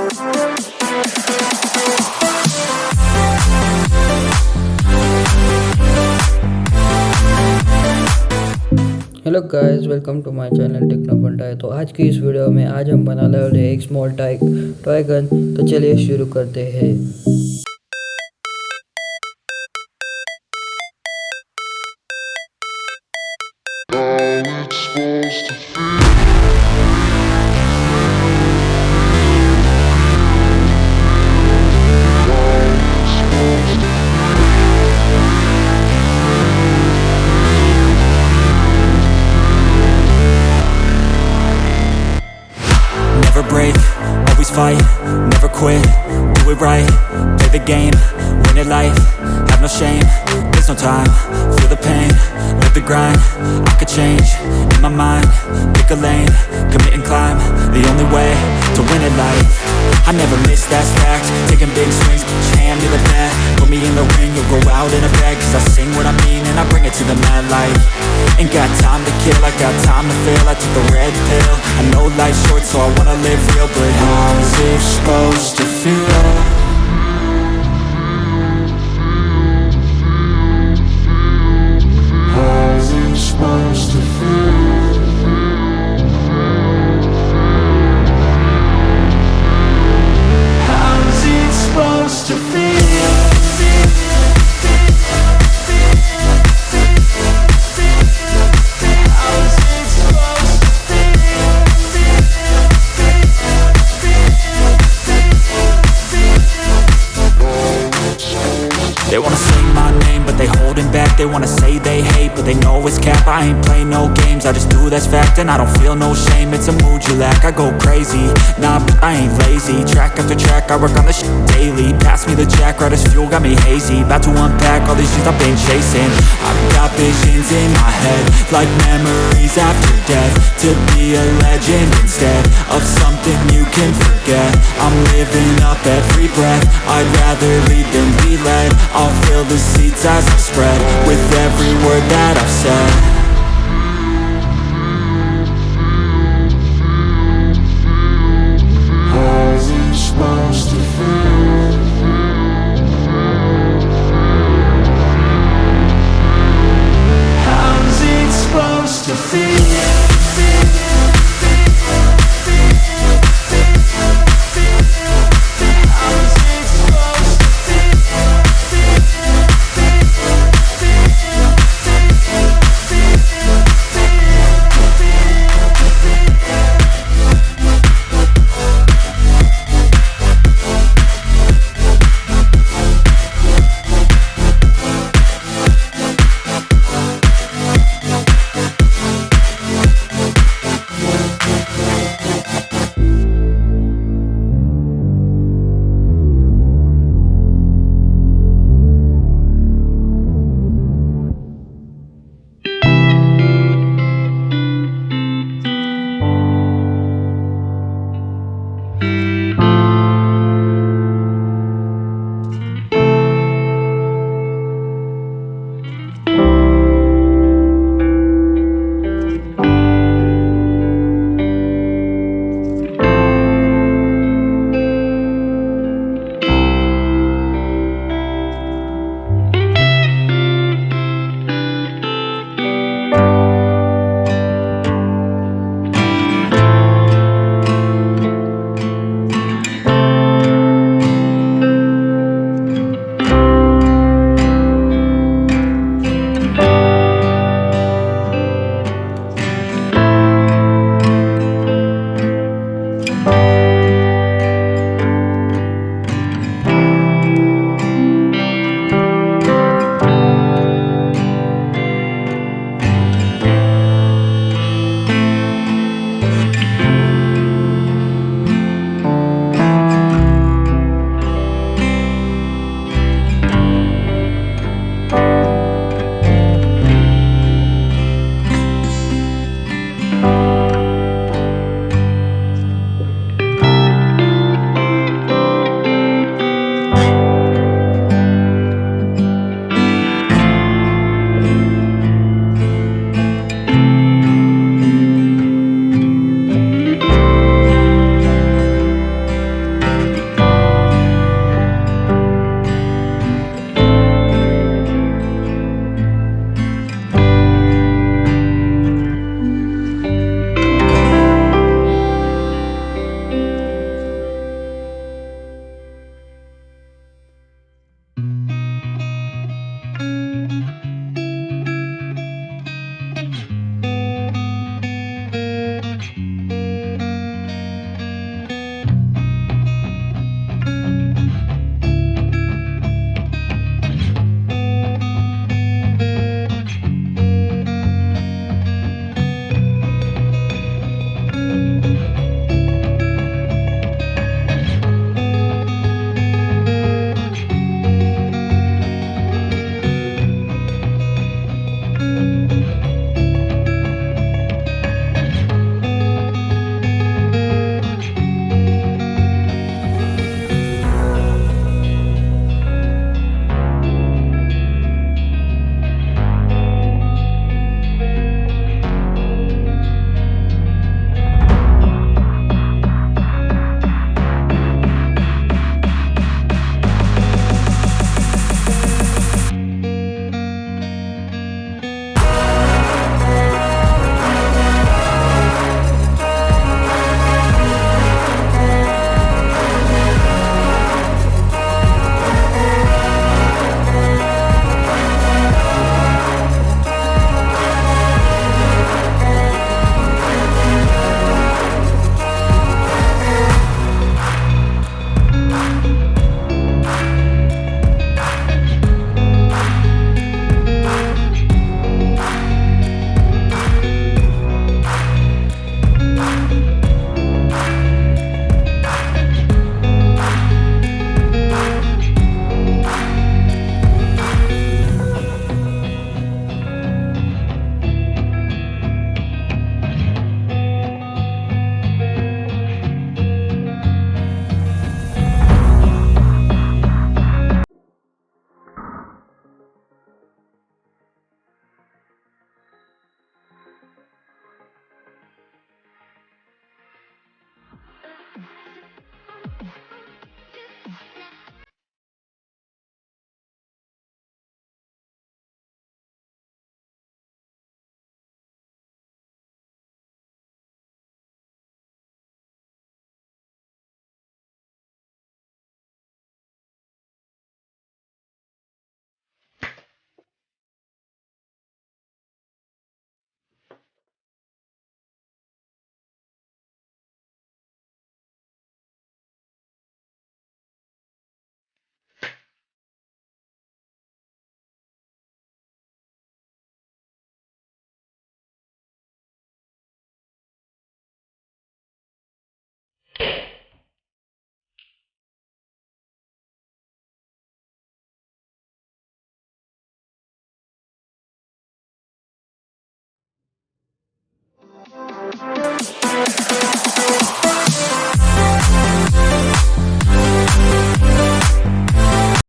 Hello guys, welcome to my channel Techno Bantai. तो आज की इस वीडियो में आज हम बनाने वाले हैं एक स्मॉल टॉय गन। तो चलिए शुरू करते हैं। Never break, always fight, never quit, do it right, play the game, win it life, have no shame, there's no time, feel the pain, live the grind, I could change, in my mind, pick a lane, commit and climb, the only way to win it life, I never miss, that's fact, taking big swings, put your hand to the bat, put me in the ring, you'll go out in a bag, cause I sing what I mean and I bring it to the mad light, ain't got time to kill, I got time to feel, I took the red pill, I know life's short so I wanna live real, but how's it supposed to feel? How's it supposed to feel? How's it supposed to feel? They wanna say my name, but they holding back. They wanna say they hate, but they know it's cap. I ain't play no games, I just do that's fact. And I don't feel no shame, it's a mood you lack. I go crazy, nah, but I ain't lazy. Track after track, I work on this shit daily. Pass me the jack, right as fuel, got me hazy. About to unpack all these things I've been chasing. I've got visions in my head, like memories after death. To be a legend instead of something you can forget. I'm living up every breath, I'd rather lead than be led. I'll fill the seats as I spread with every word that I've said. How's it supposed to feel? How's it supposed to feel?